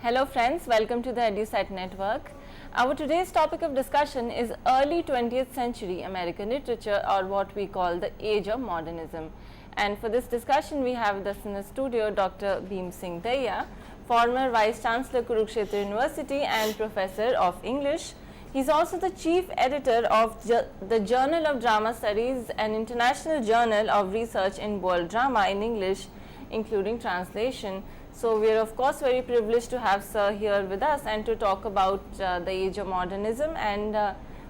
Hello friends, welcome to the EduSite Network. Our today's topic of discussion is early 20th century American literature, or what we call the age of modernism. And for this discussion we have with us in the studio Dr. Bhim Singh Daya, former Vice Chancellor Kurukshetra University and Professor of English. He's also the chief editor of the Journal of Drama Studies, an international journal of research in world drama in English, including translation. So we are of course very privileged to have Sir here with us and to talk about the age of modernism, and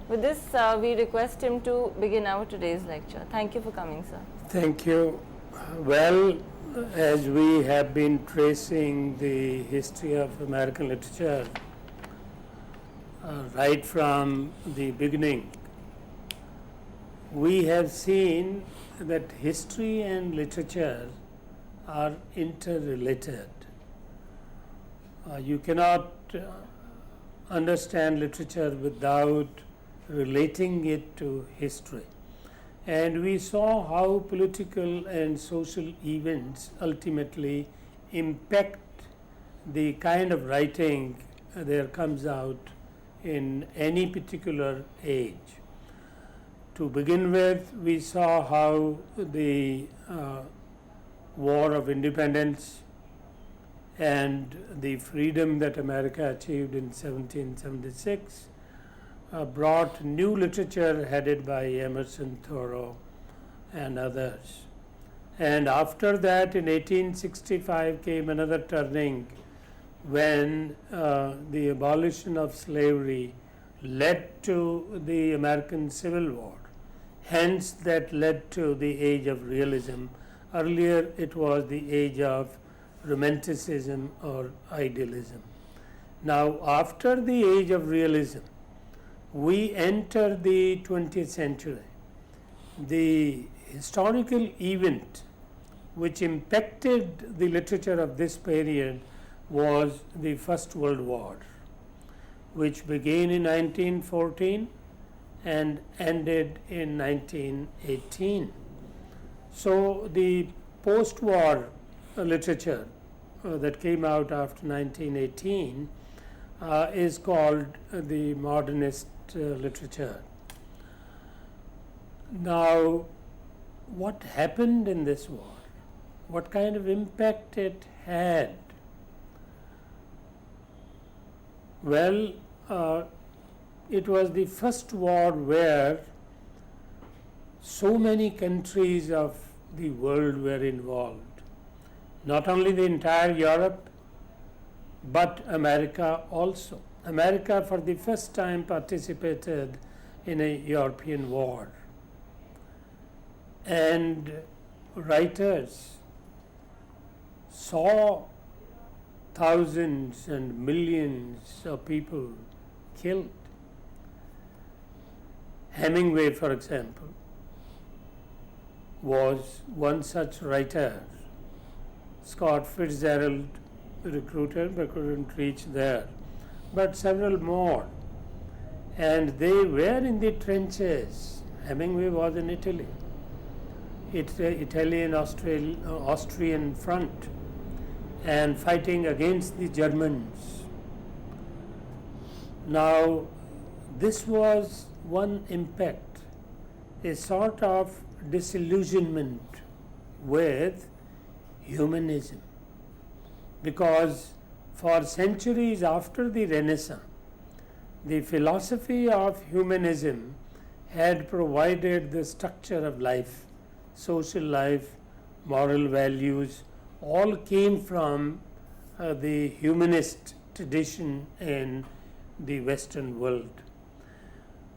with this we request him to begin our today's lecture. Thank you for coming, sir. Thank you. Well, as we have been tracing the history of American literature right from the beginning, we have seen that history and literature are interrelated. You cannot understand literature without relating it to history. And we saw how political and social events ultimately impact the kind of writing there comes out in any particular age. To begin with, we saw how the War of Independence and the freedom that America achieved in 1776 brought new literature headed by Emerson, Thoreau and others. And after that, in 1865 came another turning when the abolition of slavery led to the American Civil War. Hence, that led to the age of realism. Earlier, it was the age of romanticism or idealism. Now, after the age of realism, we enter the 20th century. The historical event which impacted the literature of this period was the First World War, which began in 1914 and ended in 1918. So the post-war literature that came out after 1918 is called the modernist literature. Now, what happened in this war? What kind of impact it had? Well, it was the first war where so many countries of the world were involved. Not only the entire Europe, but America also. America for the first time participated in a European war. And writers saw thousands and millions of people killed. Hemingway, for example, was one such writer. Scott Fitzgerald recruited but couldn't reach there, but several more. And they were in the trenches. Hemingway was in Italy, Italian-Austrian front, and fighting against the Germans. Now, this was one impact, a sort of disillusionment with humanism, because for centuries after the Renaissance, the philosophy of humanism had provided the structure of life, social life, moral values, all came from the humanist tradition in the Western world.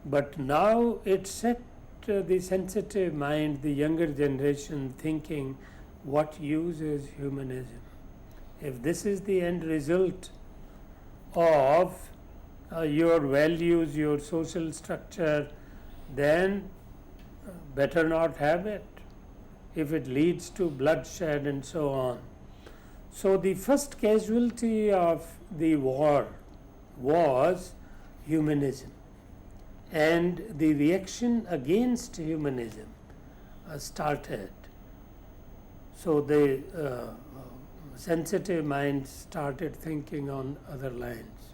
But now it set the sensitive mind, the younger generation, thinking, what use is humanism? If this is the end result of your values, your social structure, then better not have it, if it leads to bloodshed and so on. So the first casualty of the war was humanism, and the reaction against humanism started. So the sensitive minds started thinking on other lines.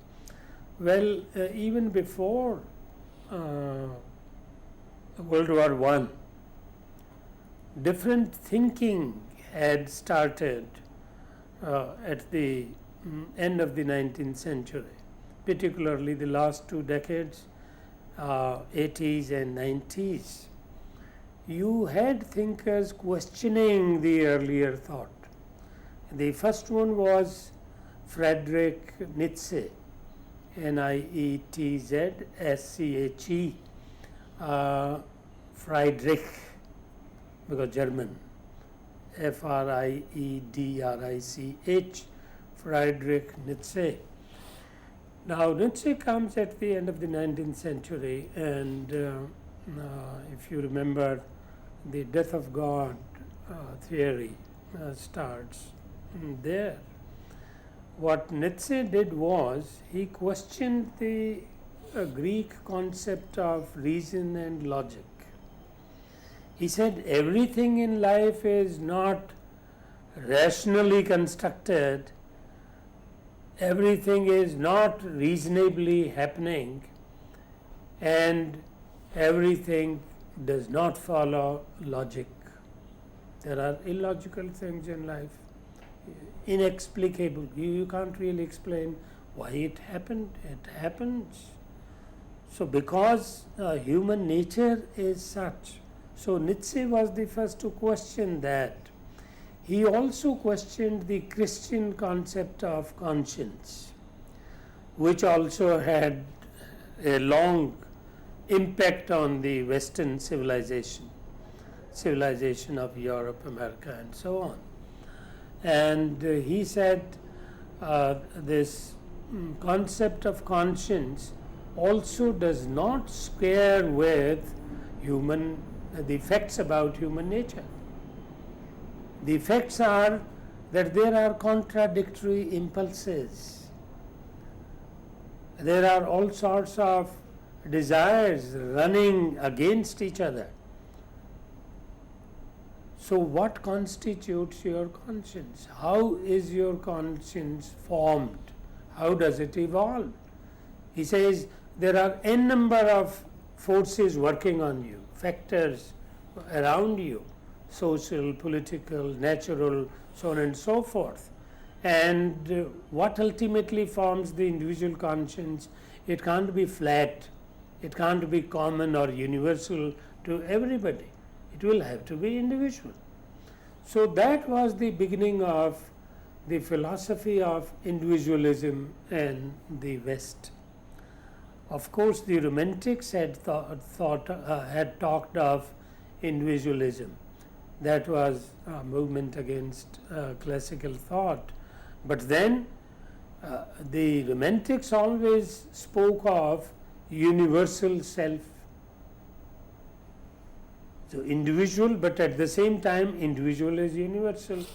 Well, even before World War I, different thinking had started at the end of the 19th century, particularly the last 2 decades, 80s and 90s. You had thinkers questioning the earlier thought. The first one was Friedrich Nietzsche, Nietzsche, Friedrich, because German, Friedrich, Friedrich Nietzsche. Now, Nietzsche comes at the end of the 19th century, and if you remember, the death of God theory starts there. What Nietzsche did was he questioned the Greek concept of reason and logic. He said everything in life is not rationally constructed, everything is not reasonably happening, and everything does not follow logic. There are illogical things in life, inexplicable. You can't really explain why it happened. It happens. So because human nature is such, so Nietzsche was the first to question that. He also questioned the Christian concept of conscience, which also had a long impact on the Western civilization of Europe, America, and so on. And he said this concept of conscience also does not square with the facts about human nature. The facts are that there are contradictory impulses. There are all sorts of desires running against each other. So what constitutes your conscience? How is your conscience formed? How does it evolve? He says there are n number of forces working on you, factors around you, social, political, natural, so on and so forth. And what ultimately forms the individual conscience, it can't be flat, it can't be common or universal to everybody. It will have to be individual. So that was the beginning of the philosophy of individualism in the West. Of course, the Romantics had had talked of individualism. That was a movement against classical thought. But then the Romantics always spoke of universal self. So individual, but at the same time individual is universal.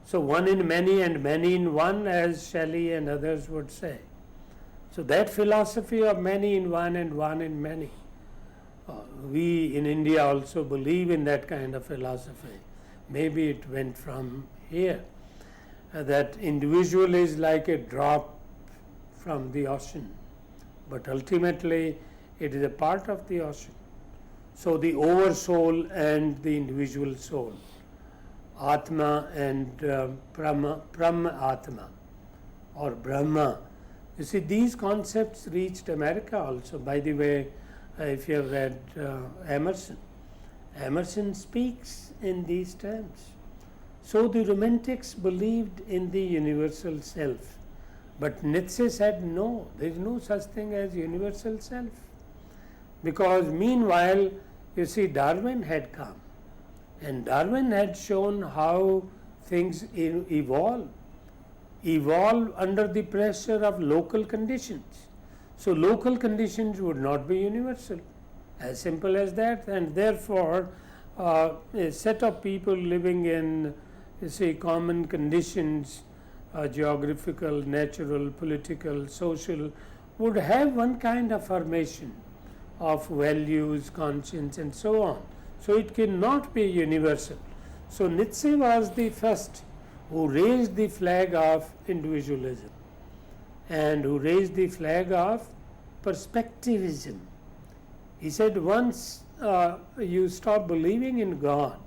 So one in many and many in one, as Shelley and others would say. So that philosophy of many in one and one in many, we in India also believe in that kind of philosophy. Maybe it went from here, that individual is like a drop from the ocean, but ultimately it is a part of the ocean. So the oversoul and the individual soul, Atma and Atma or Brahma. You see, these concepts reached America also. By the way, if you have read Emerson speaks in these terms. So the Romantics believed in the universal self. But Nietzsche said no, there is no such thing as universal self. Because meanwhile, you see, Darwin had come, and Darwin had shown how things evolve under the pressure of local conditions. So local conditions would not be universal, as simple as that, and therefore a set of people living in, common conditions, geographical, natural, political, social, would have one kind of formation of values, conscience, and so on. So it cannot be universal. So Nietzsche was the first who raised the flag of individualism and who raised the flag of perspectivism. He said, once you stop believing in God,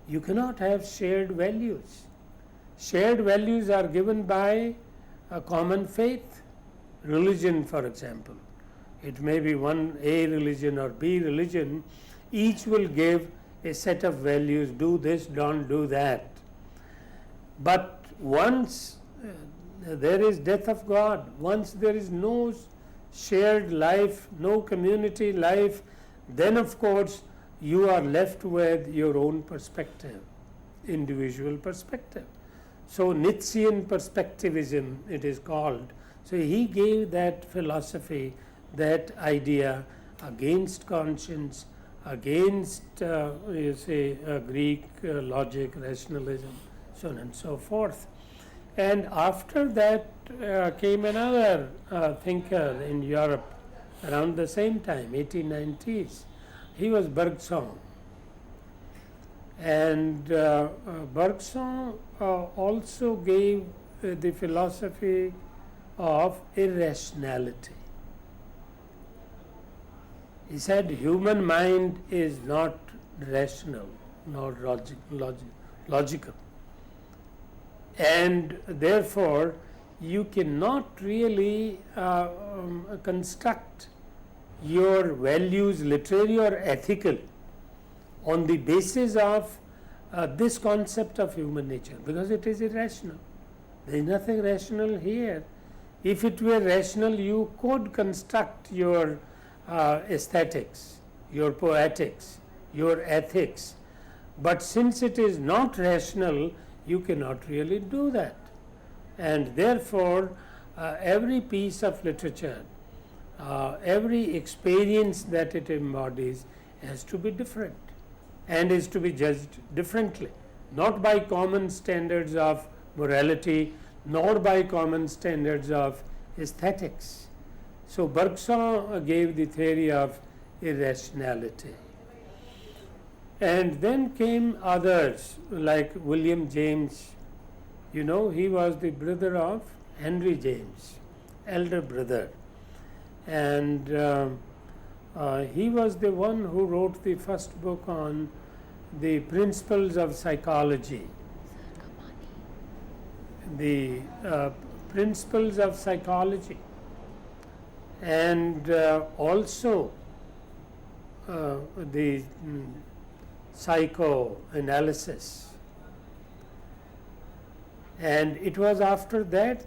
you cannot have shared values. Shared values are given by a common faith, religion for example. It may be one A religion or B religion, each will give a set of values, do this, don't do that. But once there is death of God, once there is no shared life, no community life, then of course you are left with your own perspective, individual perspective. So Nietzschean perspectivism it is called. So he gave that philosophy, that idea against conscience, against Greek logic, rationalism, so on and so forth. And after that came another thinker in Europe around the same time, 1890s. He was Bergson. And Bergson also gave the philosophy of irrationality. He said human mind is not rational nor logical, and therefore you cannot really construct your values, literary or ethical, on the basis of this concept of human nature, because it is irrational. There is nothing rational here. If it were rational, you could construct your aesthetics, your poetics, your ethics. But since it is not rational, you cannot really do that. And therefore, every piece of literature, every experience that it embodies has to be different and is to be judged differently, not by common standards of morality, nor by common standards of aesthetics. So Bergson gave the theory of irrationality. And then came others like William James. You know, he was the brother of Henry James, elder brother. And he was the one who wrote the first book on the principles of psychology. The principles of psychology, and also the psychoanalysis. And it was after that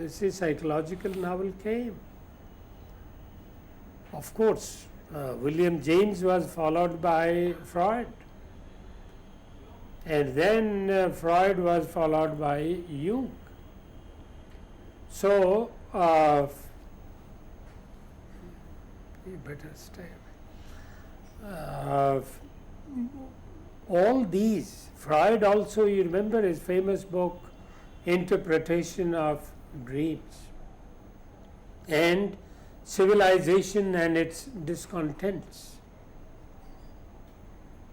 psychological novel came. Of course, William James was followed by Freud, and then Freud was followed by Jung. So, you better stay away. All these, Freud also, you remember his famous book, Interpretation of Dreams, and Civilization and its Discontents.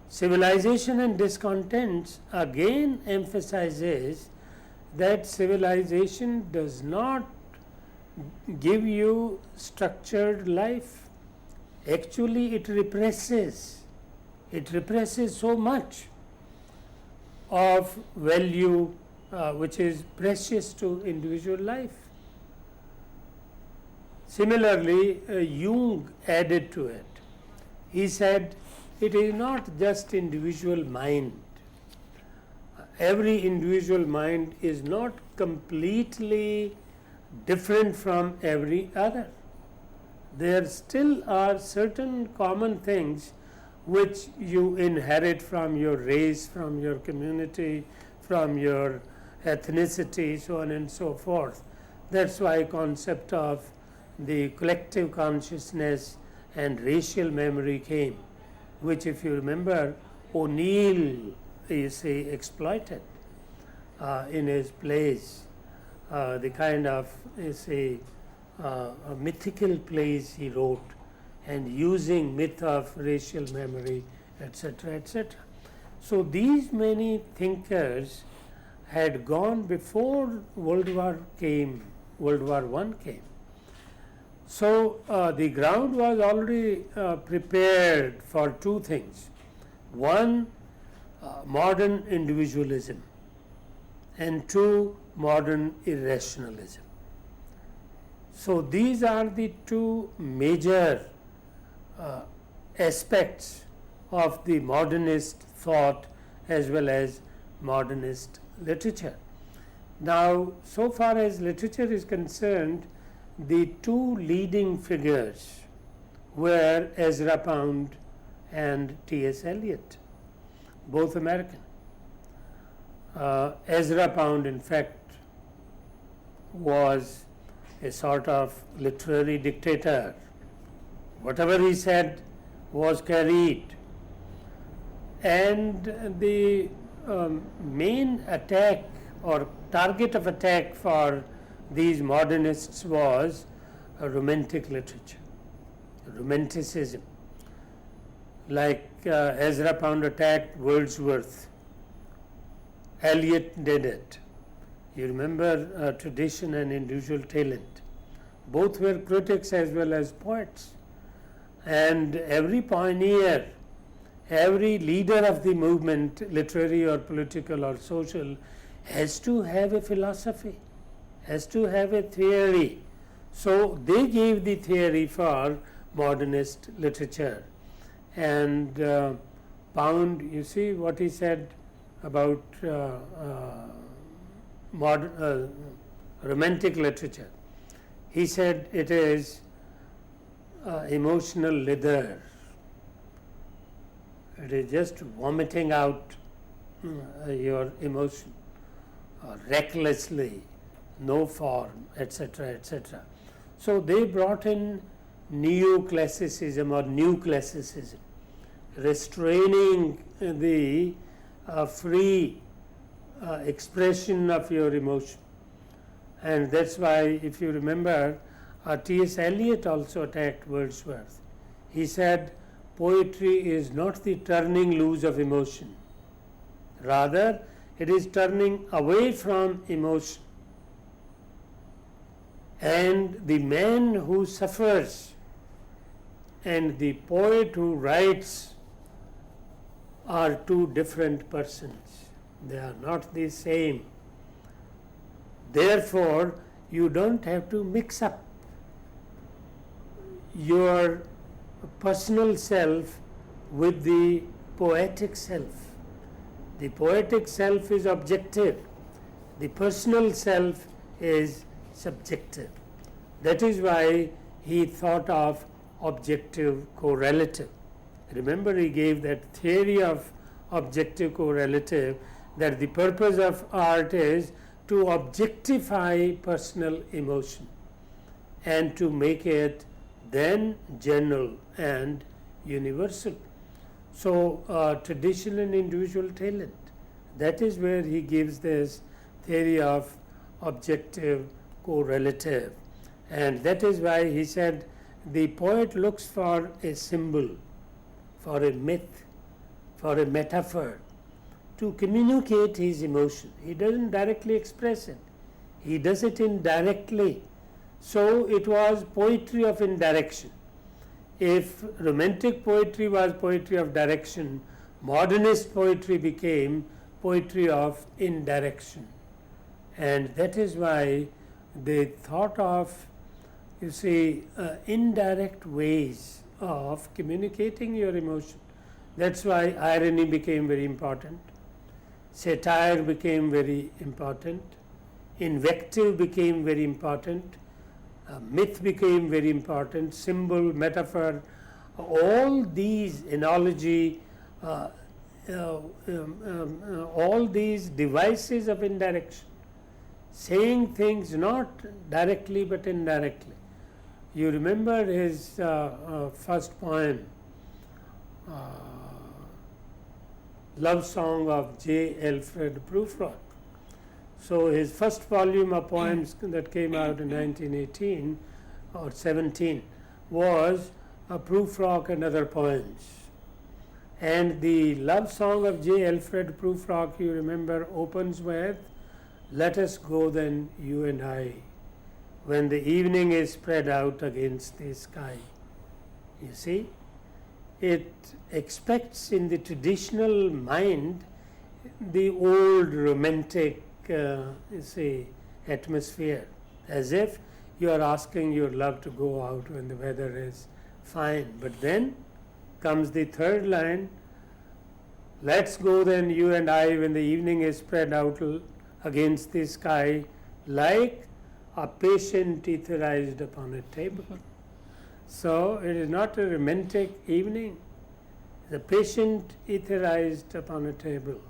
Civilization and Discontents again emphasizes that civilization does not give you structured life. Actually, it represses so much of value which is precious to individual life. Similarly, Jung added to it. He said it is not just individual mind. Every individual mind is not completely different from every other. There still are certain common things which you inherit from your race, from your community, from your ethnicity, so on and so forth. That's why concept of the collective consciousness and racial memory came, which, if you remember, O'Neill exploited in his plays, the kind of mythical plays he wrote, and using myth of racial memory, etc., etc. So these many thinkers had gone before World War I came. So the ground was already prepared for two things. One, modern individualism, and two, modern irrationalism. So these are the two major aspects of the modernist thought as well as modernist literature. Now, so far as literature is concerned, the two leading figures were Ezra Pound and T.S. Eliot, both American. Ezra Pound, in fact, was a sort of literary dictator. Whatever he said was carried. And the main attack or target of attack for these modernists was romantic literature, romanticism. Like Ezra Pound attacked Wordsworth, Eliot did it. You remember Tradition and Individual Talent. Both were critics as well as poets. And every pioneer, every leader of the movement, literary or political or social, has to have a philosophy, has to have a theory. So they gave the theory for modernist literature. And Pound, you see what he said about romantic literature. He said it is emotional leather. It is just vomiting out your emotion recklessly, no form, etc., etc. So they brought in neoclassicism or new classicism, restraining the free expression of your emotion. And that's why, if you remember, T.S. Eliot also attacked Wordsworth. He said, poetry is not the turning loose of emotion. Rather, it is turning away from emotion. And the man who suffers and the poet who writes are two different persons. They are not the same. Therefore, you don't have to mix up your personal self with the poetic self. The poetic self is objective. The personal self is subjective. That is why he thought of objective correlative. Remember, he gave that theory of objective correlative, that the purpose of art is to objectify personal emotion and to make it then general and universal. So tradition and individual talent, that is where he gives this theory of objective correlative. And that is why he said the poet looks for a symbol, for a myth, for a metaphor to communicate his emotion. He doesn't directly express it. He does it indirectly. So it was poetry of indirection. If romantic poetry was poetry of direction, modernist poetry became poetry of indirection. And that is why they thought of, you see, indirect ways of communicating your emotion. That's why irony became very important. Satire became very important. Invective became very important. Myth became very important. Symbol, metaphor, all these analogy, all these devices of indirection, saying things not directly but indirectly. You remember his first poem, Love Song of J. Alfred Prufrock. So his first volume of poems that came out in 1918 or 17 was Prufrock and Other Poems. And the Love Song of J. Alfred Prufrock, you remember, opens with let us go then, you and I, when the evening is spread out against the sky. You see, it expects in the traditional mind the old romantic atmosphere, as if you are asking your love to go out when the weather is fine. But then comes the third line, let's go then, you and I, when the evening is spread out against the sky, like a patient etherized upon a table. So it is not a romantic evening, the patient etherized upon a table.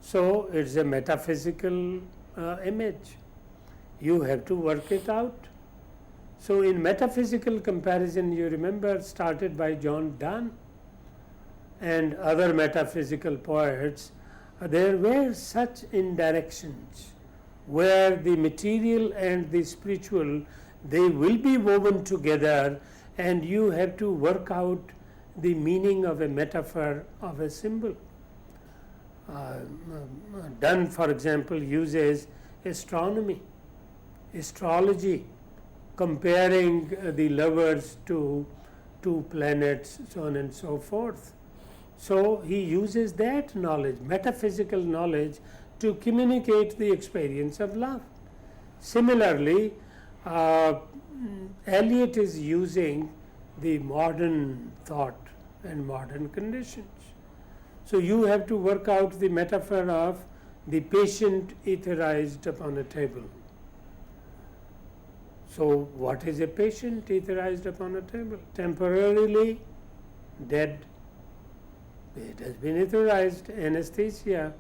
So it's a metaphysical image. You have to work it out. So in metaphysical comparison, you remember, started by John Donne and other metaphysical poets, there were such indirections where the material and the spiritual, they will be woven together, and you have to work out the meaning of a metaphor, of a symbol. Donne, for example, uses astronomy, astrology, comparing the lovers to two planets, so on and so forth. So he uses that knowledge, metaphysical knowledge, to communicate the experience of love. Similarly, Eliot is using the modern thought and modern conditions. So you have to work out the metaphor of the patient etherized upon a table. So what is a patient etherized upon a table? Temporarily dead. It has been etherized, anesthesia,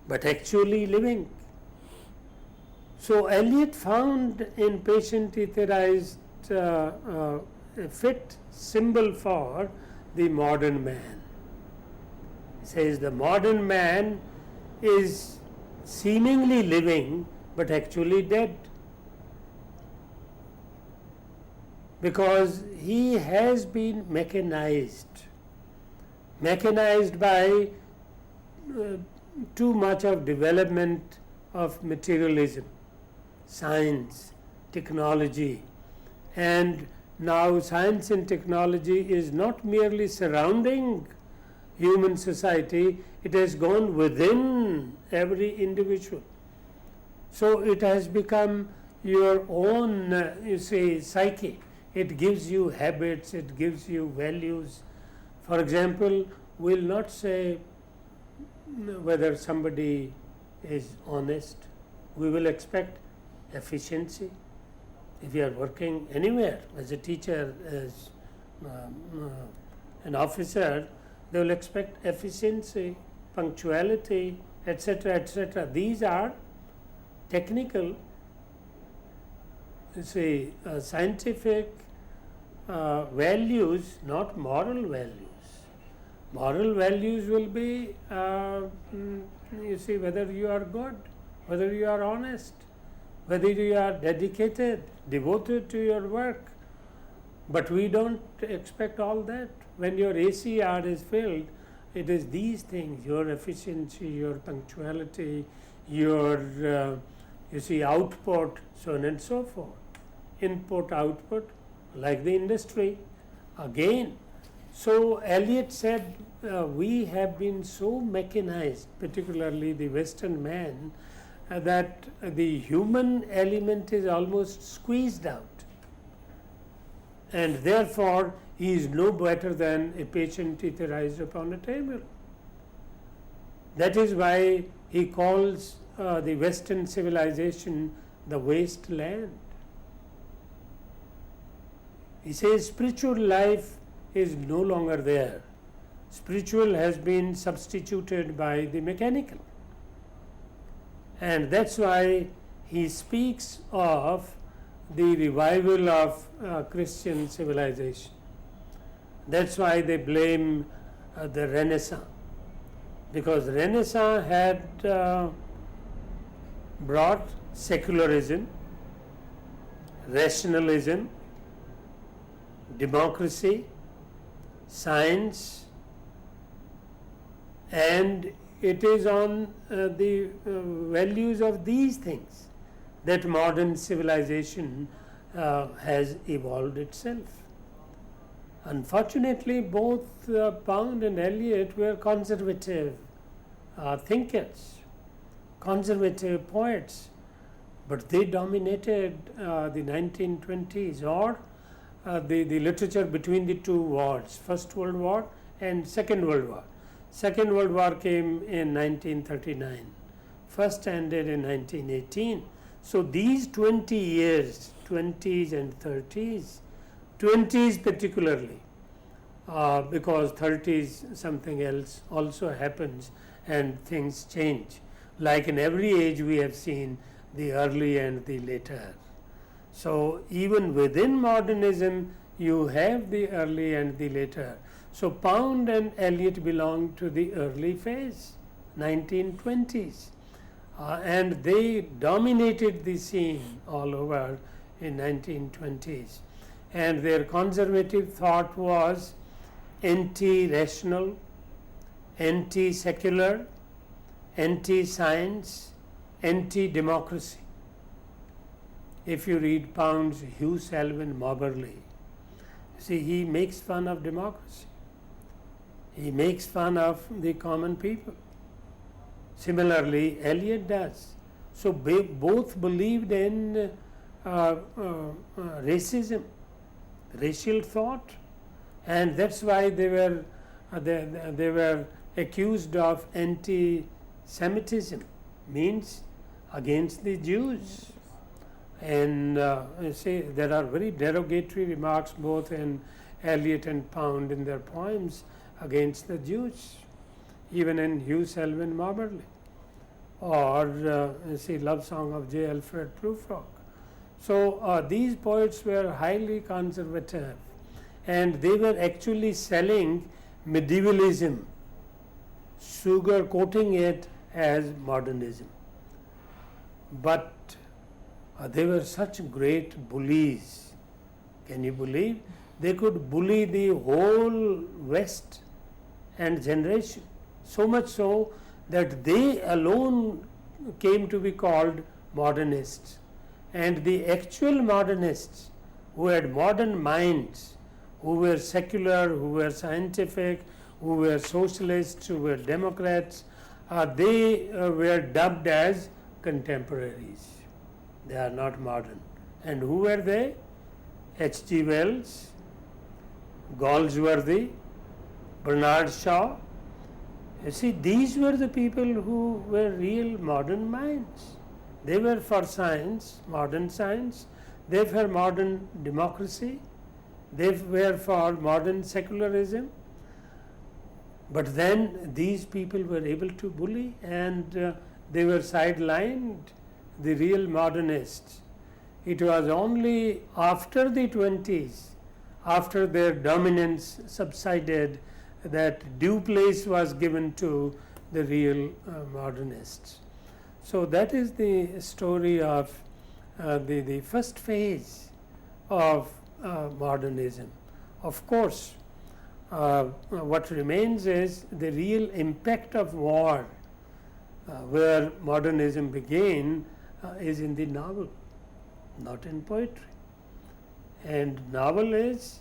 but actually living. So Eliot found in patient etherized a fit symbol for the modern man. He says the modern man is seemingly living but actually dead, because he has been mechanized by too much of development of materialism, science, technology. And now science and technology is not merely surrounding human society, it has gone within every individual. So it has become your own, psyche. It gives you habits, it gives you values. For example, we'll not say whether somebody is honest. We will expect efficiency. If you are working anywhere as a teacher, as an officer, they will expect efficiency, punctuality, etc., etc. These are technical, scientific values, not moral values. Moral values will be, whether you are good, whether you are honest, whether you are dedicated, devoted to your work. But we don't expect all that. When your ACR is filled, it is these things, your efficiency, your punctuality, your output, so on and so forth. Input, output, like the industry. Again, so Eliot said, we have been so mechanized, particularly the Western man, that the human element is almost squeezed out. And therefore, he is no better than a patient etherized upon a table. That is why he calls the Western civilization the wasteland. He says spiritual life is no longer there. Spiritual has been substituted by the mechanical. And that's why he speaks of the revival of Christian civilization. That's why they blame the Renaissance, because Renaissance had brought secularism, rationalism, democracy, science, and it is on the values of these things that modern civilization has evolved itself. Unfortunately, both Pound and Eliot were conservative thinkers, conservative poets, but they dominated the 1920s or the literature between the two wars, First World War and Second World War. Second World War came in 1939, first ended in 1918. So these 20 years, 20s and 30s, 20s particularly, because 30s something else also happens and things change. Like in every age we have seen the early and the later. So even within modernism you have the early and the later. So Pound and Eliot belong to the early phase, 1920s. And they dominated the scene all over in 1920s. And their conservative thought was anti-rational, anti-secular, anti-science, anti-democracy. If you read Pound's Hugh Selwyn Moberly, see, he makes fun of democracy. He makes fun of the common people. Similarly, Eliot does. So both believed in racism, racial thought, and that's why they were accused of anti-Semitism, means against the Jews. And say there are very derogatory remarks both in Eliot and Pound in their poems against the Jews, even in Hugh Selwyn Moberly, or say Love Song of J. Alfred Prufrock. So these poets were highly conservative, and they were actually selling medievalism, sugar coating it as modernism. But they were such great bullies. Can you believe? They could bully the whole West and generation, so much so that they alone came to be called modernists. And the actual modernists who had modern minds, who were secular, who were scientific, who were socialists, who were Democrats, they were dubbed as contemporaries. They are not modern. And who were they? H.G. Wells, Galsworthy, Bernard Shaw. You see, these were the people who were real modern minds. They were for science, modern science. They were for modern democracy. They were for modern secularism. But then these people were able to bully, and they were sidelined, the real modernists. It was only after the 20s, after their dominance subsided, that due place was given to the real modernists. So that is the story of the first phase of modernism. Of course, what remains is the real impact of war, where modernism began, is in the novel, not in poetry. And novel is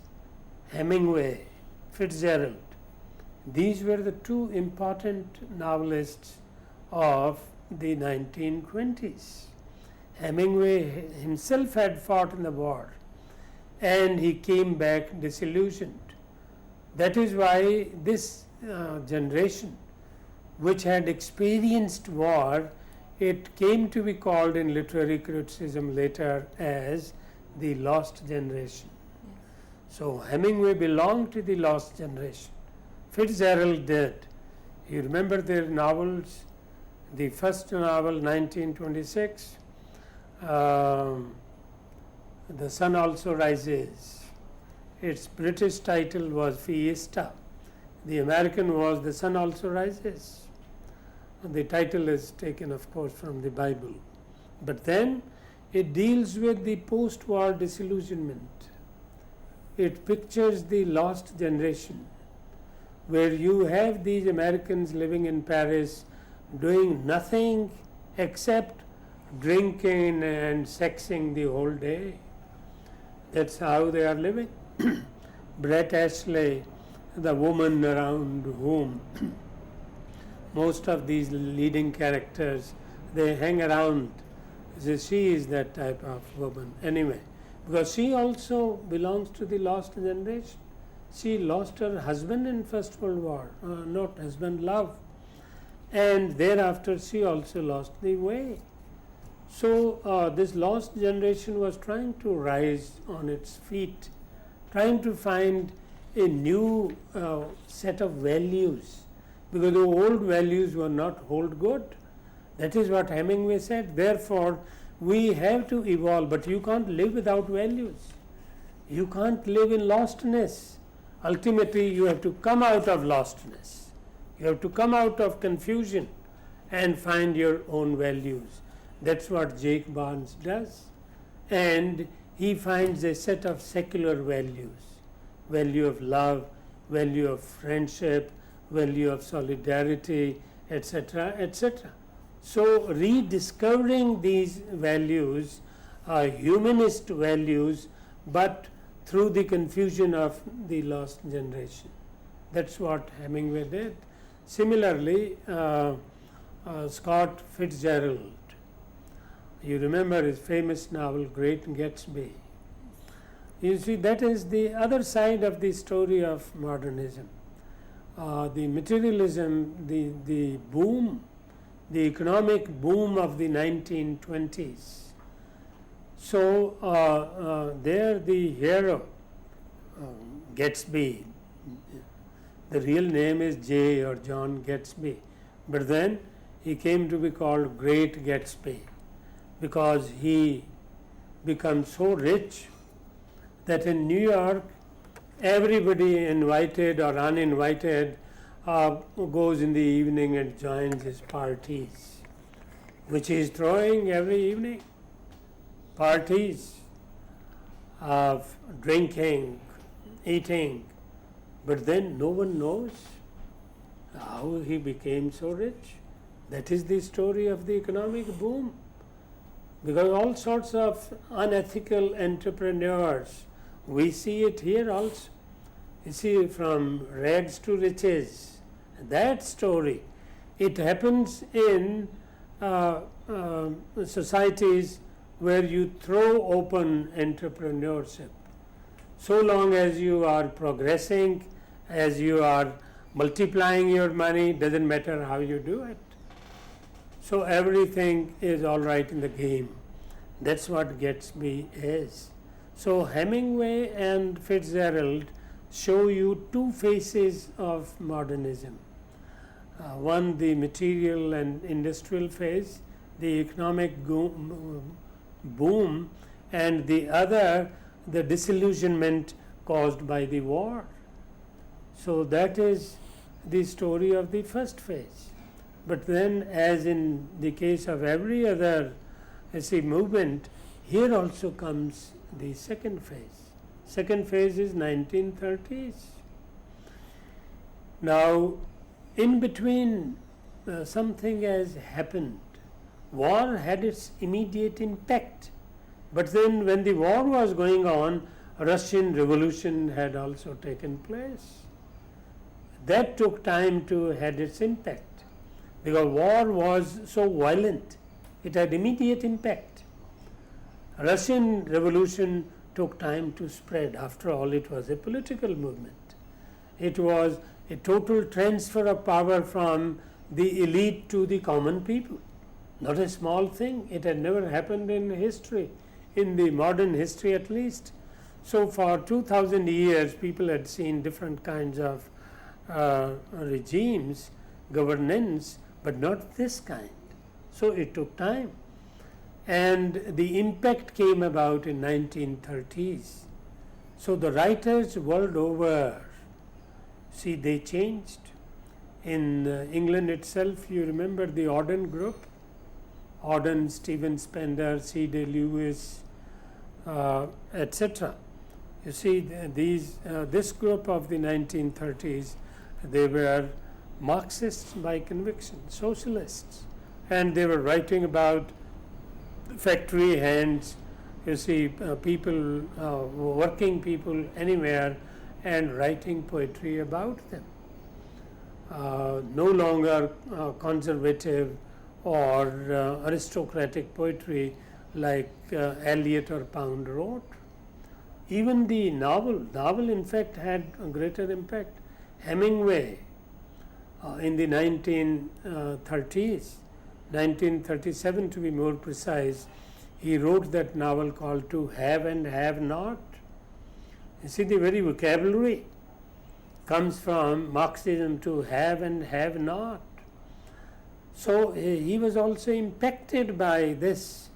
Hemingway, Fitzgerald. These were the two important novelists of the 1920s. Hemingway himself had fought in the war, and he came back disillusioned. That is why this generation, which had experienced war, it came to be called in literary criticism later as the lost generation. Yes. So Hemingway belonged to the lost generation. Fitzgerald did. You remember their novels? The first novel, 1926, The Sun Also Rises. Its British title was Fiesta. The American was The Sun Also Rises. The title is taken, of course, from the Bible. But then it deals with the post-war disillusionment. It pictures the lost generation where you have these Americans living in Paris doing nothing except drinking and sexing the whole day. That's how they are living. Brett Ashley, the woman around whom most of these leading characters, they hang around. She is that type of woman anyway, because she also belongs to the lost generation. She lost her husband in First World War, not husband, love, and thereafter she also lost the way. So this lost generation was trying to rise on its feet, trying to find a new set of values, because the old values were not hold good. That is what Hemingway said. Therefore, we have to evolve, but you can't live without values. You can't live in lostness. Ultimately, you have to come out of lostness. You have to come out of confusion and find your own values. That's what Jake Barnes does. And he finds a set of secular values: value of love, value of friendship, value of solidarity, etc., etc. So rediscovering these values are humanist values, but through the confusion of the lost generation. That's what Hemingway did. Similarly, Scott Fitzgerald, you remember his famous novel Great Gatsby. You see, that is the other side of the story of modernism. The materialism, the boom, the economic boom of the 1920s. So there the hero, Gatsby, the real name is J. or John Gatsby, but then he came to be called Great Gatsby because he becomes so rich that in New York everybody invited or uninvited goes in the evening and joins his parties, which he is throwing every evening. Parties of drinking, eating, but then no one knows how he became so rich. That is the story of the economic boom, because all sorts of unethical entrepreneurs, we see it here also. You see, from rags to riches, that story, it happens in societies where you throw open entrepreneurship. So long as you are progressing, as you are multiplying your money, doesn't matter how you do it. So everything is all right in the game. That's what Gatsby is. So Hemingway and Fitzgerald show you two faces of modernism. One, the material and industrial phase, the economic boom, and the other, the disillusionment caused by the war. So that is the story of the first phase. But then, as in the case of every other movement, here also comes the second phase. Second phase is 1930s. Now, in between, something has happened. War had its immediate impact, but then when the war was going on, Russian Revolution had also taken place. That took time to have its impact, because war was so violent, it had immediate impact. Russian Revolution took time to spread. After all, it was a political movement. It was a total transfer of power from the elite to the common people. Not a small thing. It had never happened in history, in the modern history at least. So for 2000 years, people had seen different kinds of regimes, governance, but not this kind. So it took time. And the impact came about in 1930s. So the writers world over, see, they changed. In England itself, you remember the Auden group, Auden, Stephen Spender, C.D. Lewis, etc. You see, this group of the 1930s They were Marxists by conviction, socialists, and they were writing about factory hands, you see, people, working people anywhere, and writing poetry about them. No longer conservative or aristocratic poetry like Eliot or Pound wrote. Even the novel in fact had a greater impact. Hemingway in the 1930s, 1937 to be more precise, he wrote that novel called To Have and Have Not. You see, the very vocabulary comes from Marxism, to have and have not. So he was also impacted by this.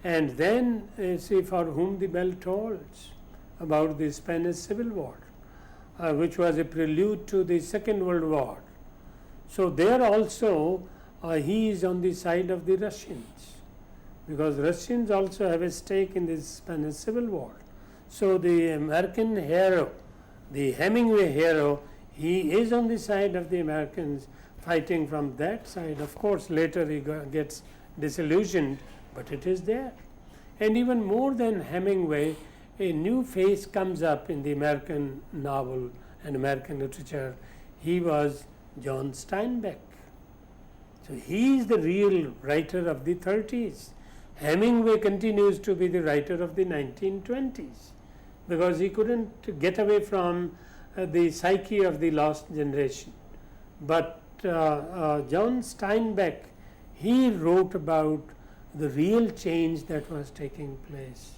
And then, see, For Whom the Bell Tolls, about the Spanish Civil War, which was a prelude to the Second World War. So there also he is on the side of the Russians, because Russians also have a stake in this Spanish Civil War. So the American hero, the Hemingway hero, he is on the side of the Americans, fighting from that side. Of course, later he gets disillusioned, but it is there. And even more than Hemingway, a new face comes up in the American novel and American literature. He was John Steinbeck. So he is the real writer of the 30s. Hemingway continues to be the writer of the 1920s, because he couldn't get away from the psyche of the lost generation. But John Steinbeck, he wrote about the real change that was taking place.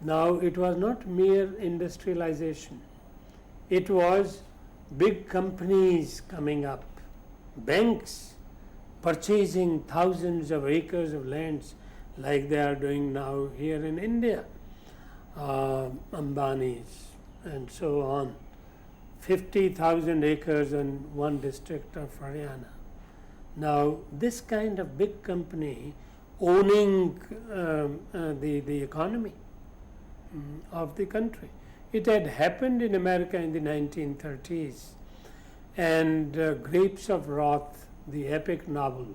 Now, it was not mere industrialization. It was big companies coming up, banks purchasing thousands of acres of lands like they are doing now here in India, Ambani's and so on, 50,000 acres in one district of Haryana. Now, this kind of big company owning the economy of the country. It had happened in America in the 1930s, and Grapes of Wrath, the epic novel,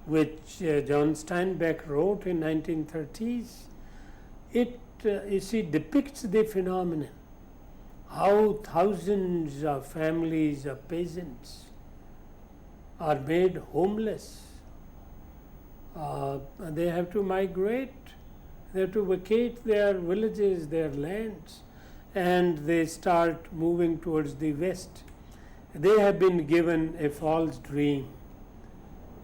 which John Steinbeck wrote in 1930s, it you see, depicts the phenomenon, how thousands of families of peasants are made homeless. They have to migrate, they have to vacate their villages, their lands, and they start moving towards the west. They have been given a false dream.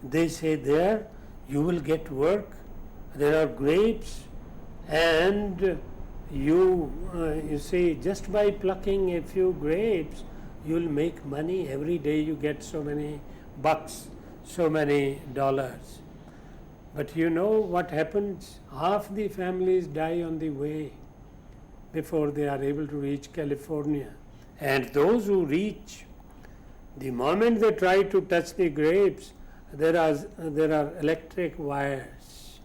They say there you will get work, there are grapes, and you see, just by plucking a few grapes, you'll make money. Every day you get so many bucks, so many dollars. But you know what happens? Half the families die on the way before they are able to reach California. And those who reach, the moment they try to touch the grapes, there are electric wires.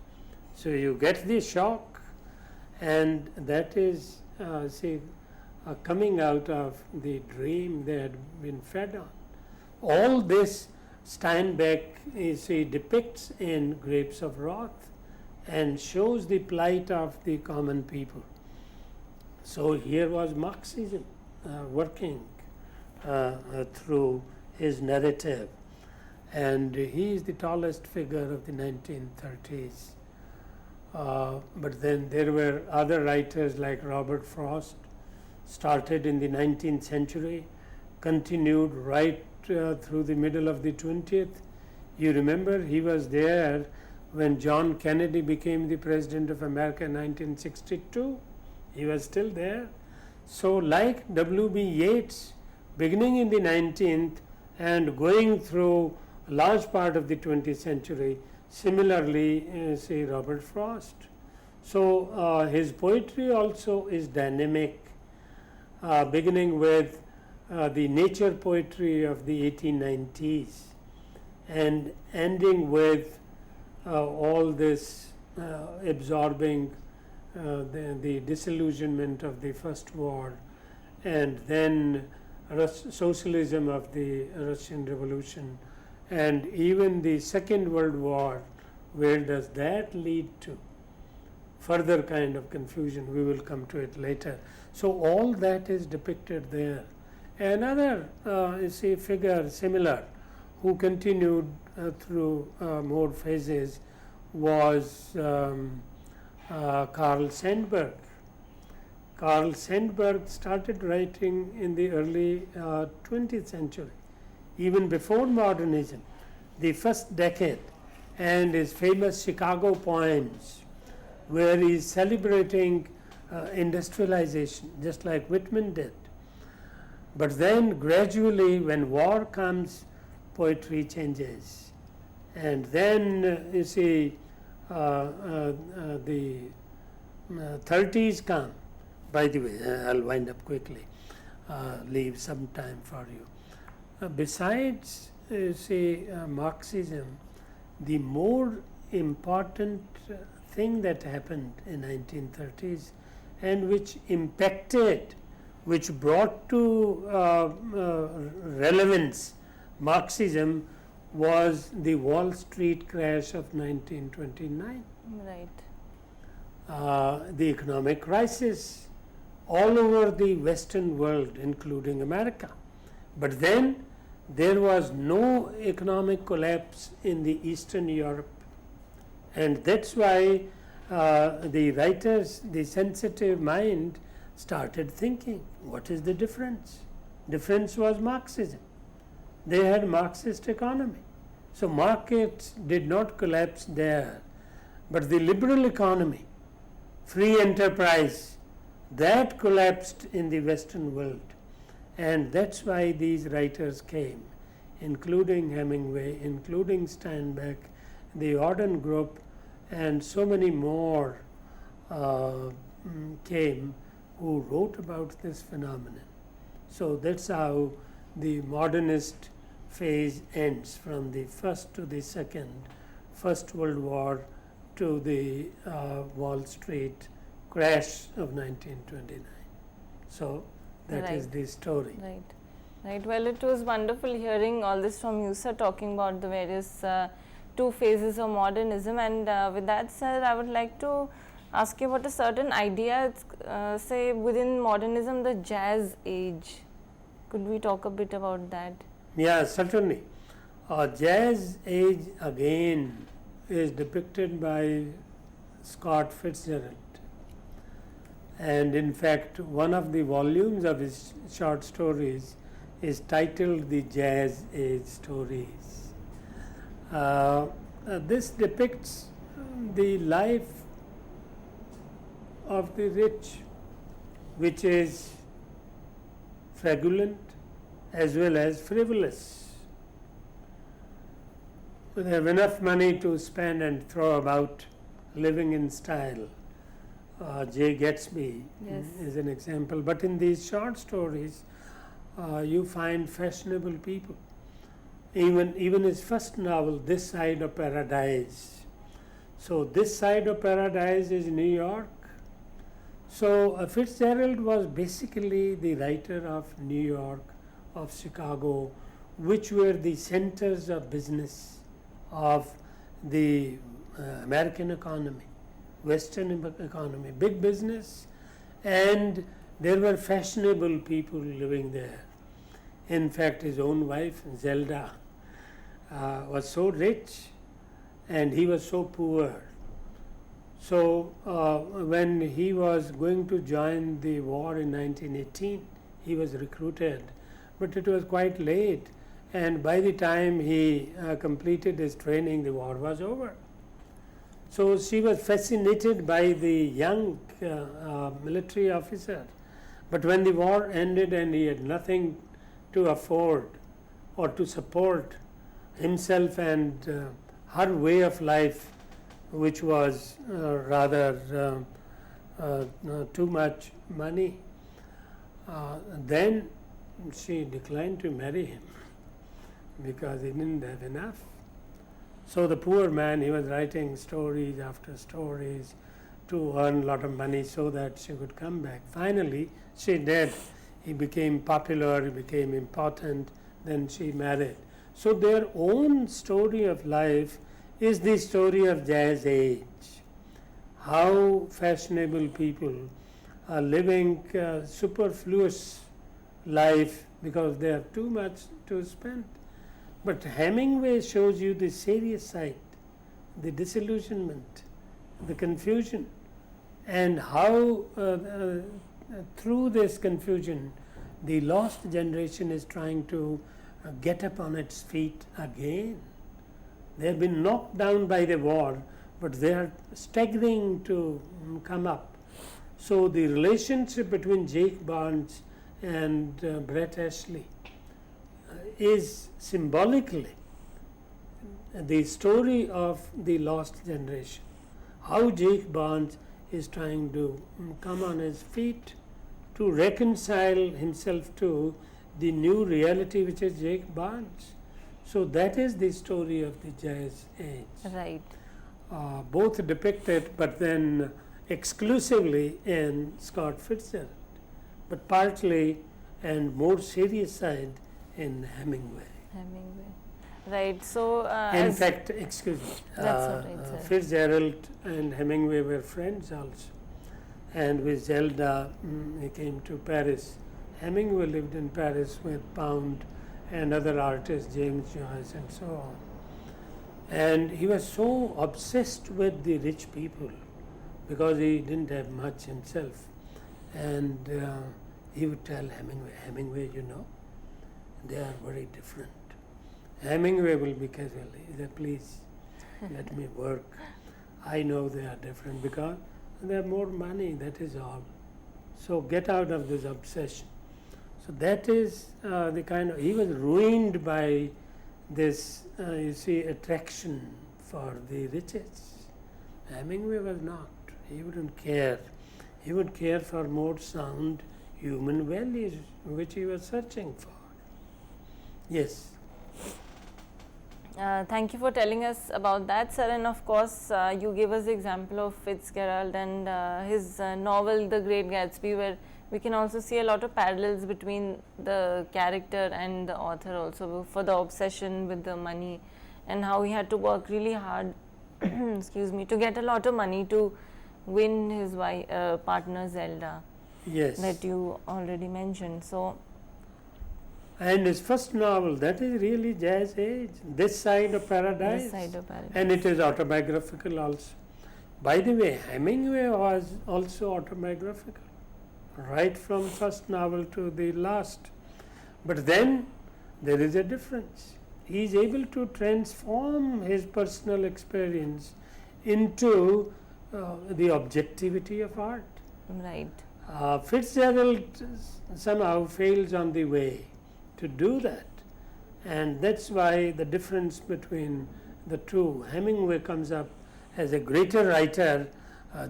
So you get the shock, and that is coming out of the dream they had been fed on. All this Steinbeck depicts in Grapes of Wrath and shows the plight of the common people. So here was Marxism working through his narrative, and he is the tallest figure of the 1930s. But then there were other writers like Robert Frost, started in the 19th century, continued right through the middle of the 20th. You remember he was there when John Kennedy became the President of America in 1962. He was still there. So like W.B. Yeats, beginning in the 19th and going through a large part of the 20th century, similarly Robert Frost. So his poetry also is dynamic, beginning with the nature poetry of the 1890s and ending with all this absorbing the disillusionment of the First War, and then socialism of the Russian Revolution, and even the Second World War, where does that lead to? Further kind of confusion, we will come to it later. So all that is depicted there. Another figure similar who continued through more phases was Carl Sandburg. Carl Sandburg started writing in the early 20th century, even before modernism, the first decade, and his famous Chicago poems, where he is celebrating industrialization, just like Whitman did. But then gradually, when war comes, poetry changes. And then the 30s come. By the way, I'll wind up quickly, leave some time for you. Besides, Marxism, the more important thing that happened in 1930s and which impacted, which brought to relevance Marxism, was the Wall Street crash of 1929. Right. The economic crisis all over the Western world, including America. But then there was no economic collapse in the Eastern Europe. And that's why the writers, the sensitive mind, started thinking, what is the difference? Difference was Marxism. They had Marxist economy. So markets did not collapse there. But the liberal economy, free enterprise, that collapsed in the Western world. And that's why these writers came, including Hemingway, including Steinbeck, the Auden group, and so many more came who wrote about this phenomenon. So that's how the modernist phase ends, from the first to the second, First World War to the Wall Street crash of 1929. So that is the story. Right. Right. Well, it was wonderful hearing all this from you, sir, talking about the various two phases of modernism. And with that said, I would like to ask you about a certain idea, say within modernism, the jazz age. Could we talk a bit about that? Yeah, certainly. Jazz age again is depicted by Scott Fitzgerald. And in fact, one of the volumes of his short stories is titled The Jazz Age Stories. This depicts the life of the rich, which is fraudulent as well as frivolous. They have enough money to spend and throw about, living in style. Jay Gatsby is an example. But in these short stories, you find fashionable people. Even his first novel, This Side of Paradise. So This Side of Paradise is New York. So Fitzgerald was basically the writer of New York, of Chicago, which were the centers of business of the American economy, Western economy, big business, and there were fashionable people living there. In fact, his own wife, Zelda, was so rich and he was so poor. So when he was going to join the war in 1918, he was recruited, but it was quite late, and by the time he completed his training, the war was over. So she was fascinated by the young military officer, but when the war ended and he had nothing to afford or to support himself and her way of life, which was rather too much money, then she declined to marry him because he didn't have enough. So the poor man, he was writing stories after stories to earn a lot of money so that she could come back. Finally, she did. he became popular, he became important, then she married. So their own story of life is the story of jazz age. How fashionable people are living superfluous life because they have too much to spend. But Hemingway shows you the serious side, the disillusionment, the confusion, and how through this confusion the lost generation is trying to get up on its feet again. They have been knocked down by the war, but they are staggering to come up. So the relationship between Jake Barnes and Brett Ashley is symbolically the story of the lost generation. How Jake Barnes is trying to come on his feet to reconcile himself to the new reality which is Jake Barnes. So that is the story of the jazz age. Right. Both depicted, but then exclusively in Scott Fitzgerald, but partly and more serious side in Hemingway. Right. So, in fact, excuse me, that's all right, sir. Fitzgerald and Hemingway were friends also. And with Zelda, he came to Paris. Hemingway lived in Paris with Pound and other artists, James Joyce and so on. And he was so obsessed with the rich people because he didn't have much himself. And he would tell Hemingway, you know, they are very different. Hemingway will be casual. He said, please, let me work. I know they are different because they have more money, that is all. So get out of this obsession. So that is the kind of, he was ruined by this, you see, attraction for the riches. Hemingway was not. He wouldn't care. He would care for more sound human values, which he was searching for. Yes. Thank you for telling us about that, sir. And of course, you gave us the example of Fitzgerald and his novel, The Great Gatsby, where we can also see a lot of parallels between the character and the author also for the obsession with the money and how he had to work really hard, excuse me, to get a lot of money to win his partner Zelda. Yes. That you already mentioned. So. And his first novel, that is really jazz age, This Side of Paradise. This Side of Paradise. And it is autobiographical also. By the way, Hemingway was also autobiographical, right from first novel to the last. But then there is a difference. He is able to transform his personal experience into the objectivity of art. Right. Fitzgerald somehow fails on the way to do that, and that's why the difference between the two. Hemingway comes up as a greater writer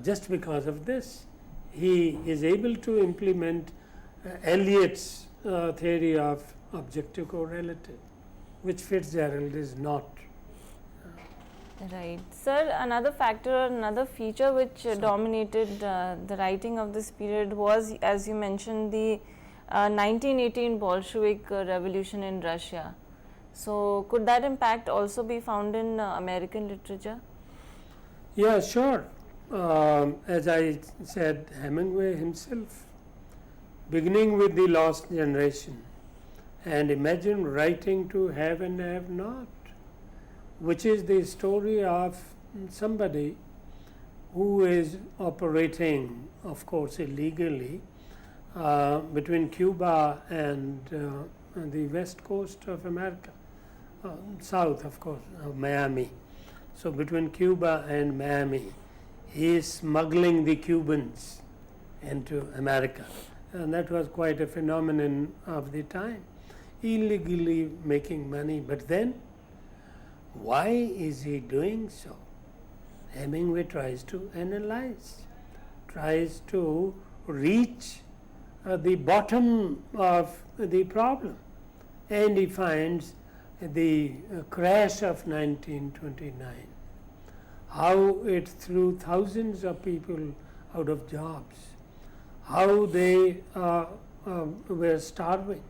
just because of this. He is able to implement Eliot's theory of objective correlative, which Fitzgerald is not. Right. Sir, another factor, another feature which dominated the writing of this period was, as you mentioned, the 1918 Bolshevik revolution in Russia. So, could that impact also be found in American literature? Yeah, sure. As I said, Hemingway himself, beginning with the lost generation, and imagine writing to have and have not, which is the story of somebody who is operating, of course, illegally between Cuba and the west coast of America, south, of course, of Miami. So between Cuba and Miami, he is smuggling the Cubans into America, and that was quite a phenomenon of the time, illegally making money. But then, why is he doing so? Hemingway tries to analyze, tries to reach the bottom of the problem, and he finds the crash of 1929, how it threw thousands of people out of jobs, how they were starving.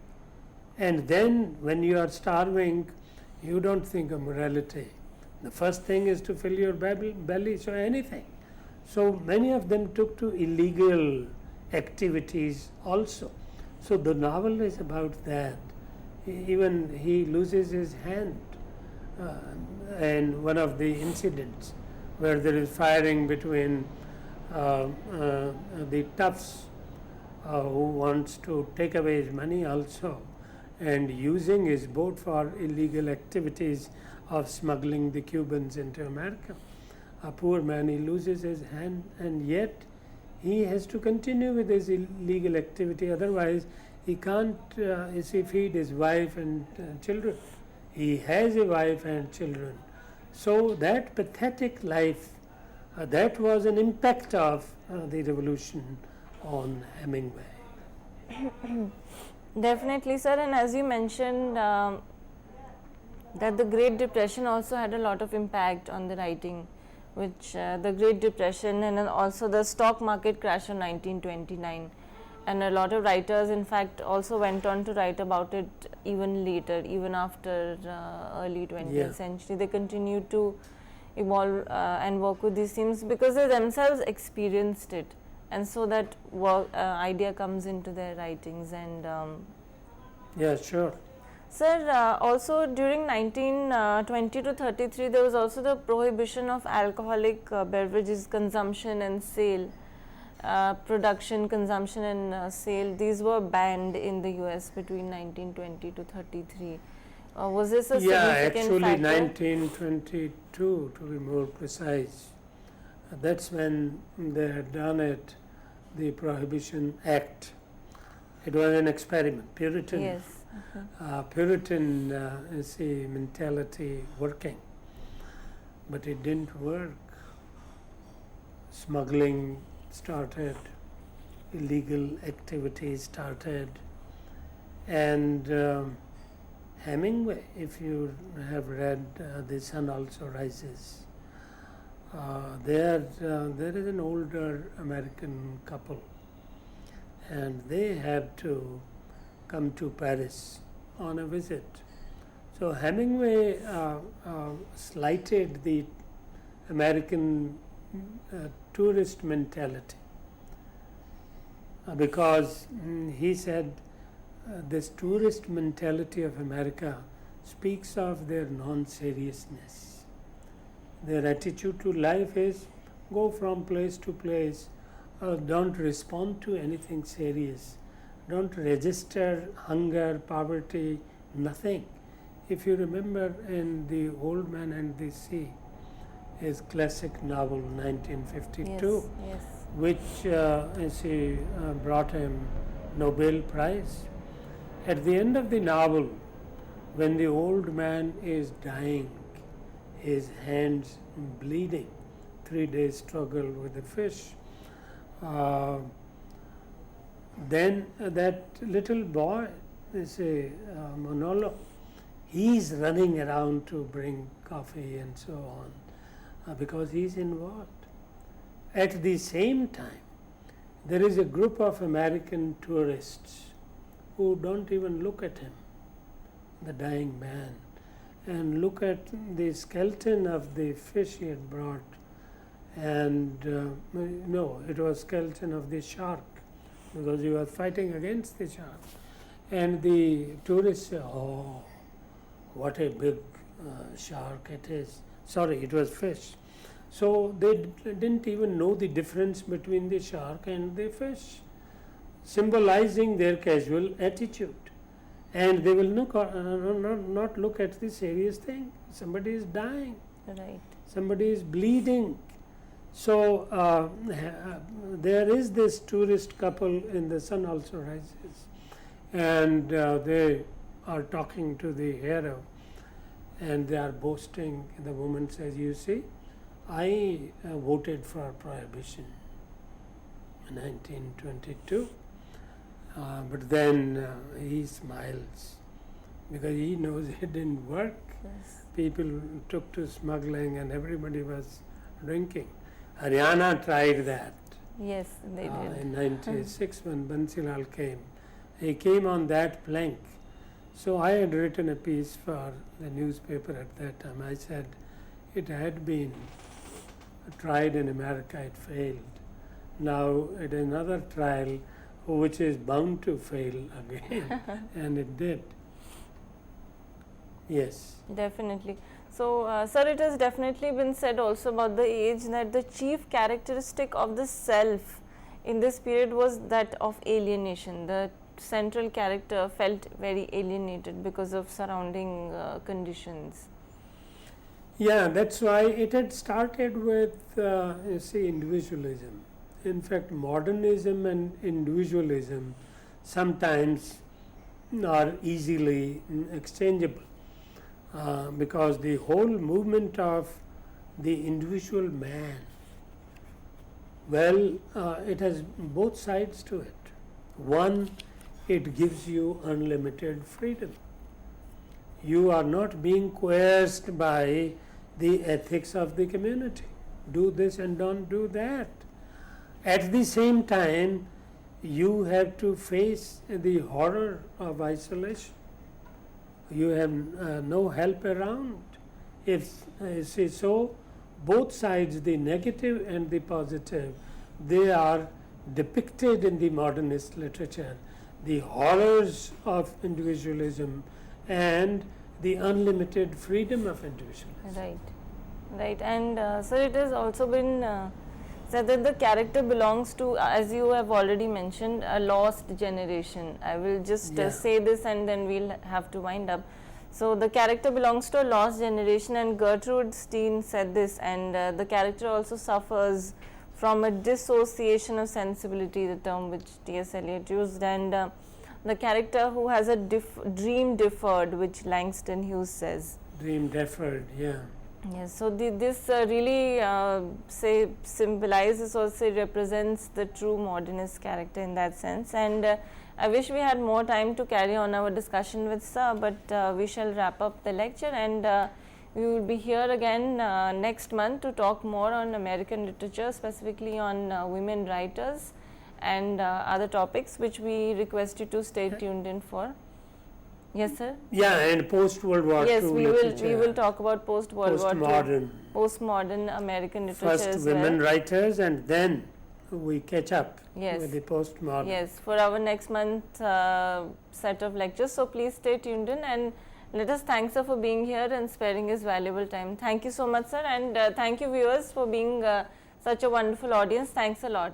And then when you are starving, you don't think of morality. The first thing is to fill your belly, so anything. So many of them took to illegal activities also. So the novel is about that. Even he loses his hand in one of the incidents where there is firing between the toughs who wants to take away his money also, and using his boat for illegal activities of smuggling the Cubans into America. A poor man, he loses his hand, and yet he has to continue with his illegal activity, otherwise he can't feed his wife and children. He has a wife and children. So that pathetic life, that was an impact of the revolution on Hemingway. Definitely, sir. And as you mentioned, that the Great Depression also had a lot of impact on the writing, which the Great Depression and then also the stock market crash of 1929. And a lot of writers, in fact, also went on to write about it even later, even after early 20th century. They continued to evolve and work with these themes because they themselves experienced it. And so that idea comes into their writings. And yeah, sure. Sir, also during 1920 to 33, there was also the prohibition of alcoholic beverages consumption and sale. Production, consumption and sale, these were banned in the US between 1920 to 33. Was this a significant factor? 1922 to be more precise. That's when they had done it, the Prohibition Act. It was an experiment, Puritan. Yes. Puritan is a mentality working, but it didn't work. Smuggling started, illegal activities started, and Hemingway, if you have read The Sun Also Rises, there is an older American couple, and they have to come to Paris on a visit. So Hemingway slighted the American tourist mentality because he said this tourist mentality of America speaks of their non-seriousness. Their attitude to life is go from place to place, don't respond to anything serious, don't register hunger, poverty, nothing. If you remember in The Old Man and the Sea, his classic novel 1952, yes. which brought him Nobel Prize. At the end of the novel, when the old man is dying, his hands bleeding, 3 days struggle with the fish, then that little boy is a monologue. He's running around to bring coffee and so on because he's involved. At the same time, there is a group of American tourists who don't even look at him, the dying man, and look at the skeleton of the fish he had brought, and no, it was skeleton of the shark, because he was fighting against the shark. And the tourists say, oh, what a big shark it is. Sorry, it was fish. So they didn't even know the difference between the shark and the fish, symbolizing their casual attitude. And they will not look at the serious thing. Somebody is dying. Right. Somebody is bleeding. So there is this tourist couple in The Sun Also Rises, and they are talking to the hero, and they are boasting. The woman says, you see, I voted for prohibition in 1922, but then he smiles because he knows it didn't work. Yes. People took to smuggling and everybody was drinking. Haryana tried that. Yes, they did. In 96 when Bansilal came He came on that plank. So I had written a piece for the newspaper at that time. I said it had been tried in America, it failed. Now it is another trial which is bound to fail again, and it did. Yes. Definitely. So, sir, it has definitely been said also about the age that the chief characteristic of the self in this period was that of alienation. The central character felt very alienated because of surrounding conditions. Yeah, that's why it had started with, you see, individualism. In fact, modernism and individualism sometimes are easily exchangeable, because the whole movement of the individual man, well, it has both sides to it. One, it gives you unlimited freedom. You are not being coerced by the ethics of the community. Do this and don't do that. At the same time, you have to face the horror of isolation. You have no help around. If say so, both sides, the negative and the positive, they are depicted in the modernist literature. The horrors of individualism and the unlimited freedom of individualism. Right, right. And sir, it has also been said that the character belongs to, as you have already mentioned, a lost generation. I will just say this and then we'll have to wind up. So, the character belongs to a lost generation, and Gertrude Stein said this, and the character also suffers from a dissociation of sensibility, the term which T.S. Eliot used, and the character who has a dream deferred, which Langston Hughes says. Dream deferred, yeah. Yes, so this really say symbolizes or say represents the true modernist character in that sense, and I wish we had more time to carry on our discussion with sir, but we shall wrap up the lecture, and we will be here again next month to talk more on American literature, specifically on women writers and other topics which we request you to stay tuned in for. Yes, sir. Yeah, and post-World War II yes, we literature. will talk about post-World War II, postmodern American literature First as women well. writers, and then we catch up Yes. with the postmodern. Yes, for our next month set of lectures. So please stay tuned in, and let us thank sir for being here and sparing his valuable time. Thank you so much, sir, and thank you viewers for being such a wonderful audience. Thanks a lot.